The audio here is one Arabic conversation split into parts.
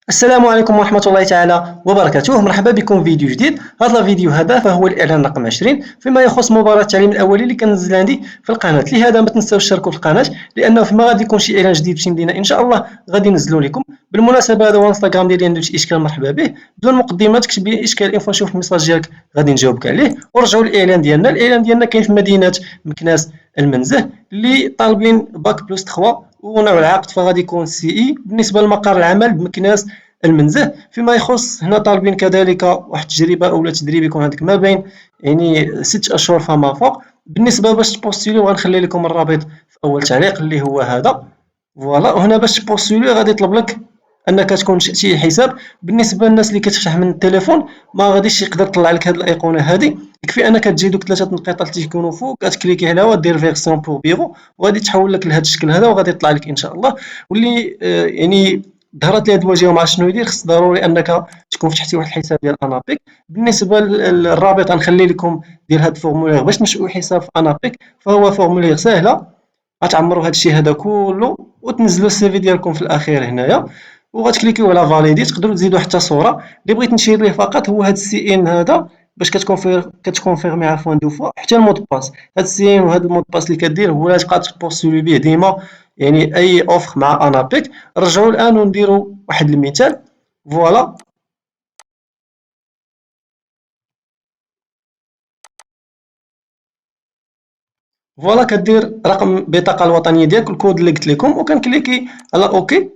السلام عليكم ورحمة الله تعالى وبركاته. مرحبا بكم في فيديو جديد. هذا الفيديو هذا فهو الإعلان رقم 20 فيما يخص مباراة التعليم الأولي اللي كنزل عندي في القناة. لهذا ما تنساوش تشتركوا في القناة، لأنه فيما غادي يكون شي إعلان جديد في شي مدينة إن شاء الله غادي ننزلو لكم. بالمناسبة هذا هو الانستغرام ديالي، عندو شي إشكال مرحبا به. بدون مقدمات كتب لي إشكال إنفو نشوف الميساج ديالك غادي نجاوبك عليه. ورجعوا للإعلان ديالنا. الإعلان ديالنا كاين في مدينة مكناس المنزه اللي طالبين باك بلس 3 ونوع العقد فغادي يكون سي إي. بالنسبة لمقر العمل بمكناس المنزه. فيما يخص هنا طالبين كذلك واحد التجربه اولا تدريب يكون عندك ما بين 6 اشهر فما فوق. بالنسبه باش تبوستيلي وغنخلي لكم الرابط في اول تعليق اللي هو هذا. فوالا، وهنا باش تبوستيلي غادي يطلب لك انك تكون شي حساب. بالنسبه للناس اللي كتفتح من التليفون ما غاديش يقدر يطلع لك هذه الايقونه هذه، يكفي انك تجي دوك 3 نقاط اللي تيكونوا فوق كتكليكي عليها ودير فيرسيون بور بيرو وغادي تحول لك لهذا الشكل هذا وغادي يطلع لك ان شاء الله. واللي ظهرت لي هاد الواجهه وما عرفتش شنو يدير، خص ضروري انك تكون فتحتي واحد الحساب ديال انابيك. بالنسبه للرابط غنخلي لكم ديال هاد الفورمولير باش تنشئوا حساب في انابيك، فهو فورمولير سهله غتعمروا هاد الشيء هذا كله وتنزلوا السي في ديالكم في الاخير هنايا وغتكليكيو على فاليدي. تقدروا تزيدوا حتى صوره. اللي بغيت نشير ليه فقط هو هاد السي ان هذا باش كتكونفيرمي عفوا دو فوا حتى المود باس. هاد السي ان وهاد المود باس اللي كدير هو اللي تبقى تبوستولي به ديما، اي اوفر مع انابيك. رجعوا الان ونديروا واحد المثال. فوالا، كدير رقم البطاقه الوطنيه ديالك الكود اللي قلت لكم وكنكليكي على اوكي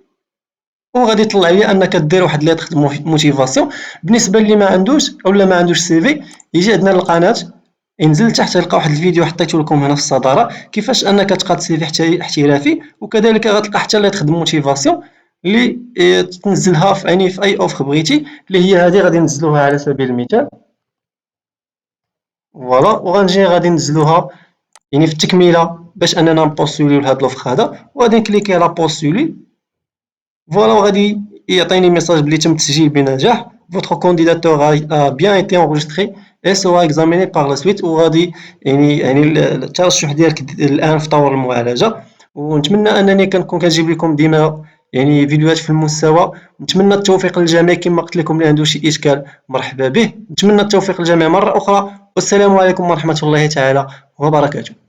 وغادي يطلع لي انك دير واحد ليطر موتيفاسيون. بالنسبه اللي ما عندوش اولا ما عندوش سي في يجي عندنا للقناه، ينزل تحت يلقى واحد الفيديو حطيته لكم هنا في الصداره كيفاش انك تقاد سي في احترافي. وكذلك غتلقى حتى ليطر موتيفاسيون اللي تنزلها في اي اوفر بغيتي، اللي هي هذه غادي ننزلوها على سبيل المثال. فوالا، وغنجي غادي ننزلوها في التكمله باش اننا نبوستوليو لهاد لوفر هذا وغادي نكليكي على بوستولي. فوالا، وغادي يعطيني ميساج بلي تم التسجيل بنجاح. votre candidature a bien été enregistré et sera examiné par la suite. وغادي الترشح ديالك الان في طور المعالجه. ونتمنى انني كنكون كنجيب لكم ديما فيديوهات في المستوى. نتمنى التوفيق للجميع. كما قلت لكم اللي عنده شي اشكال مرحبا به. نتمنى التوفيق للجميع مره اخرى، والسلام عليكم ورحمه الله تعالى وبركاته.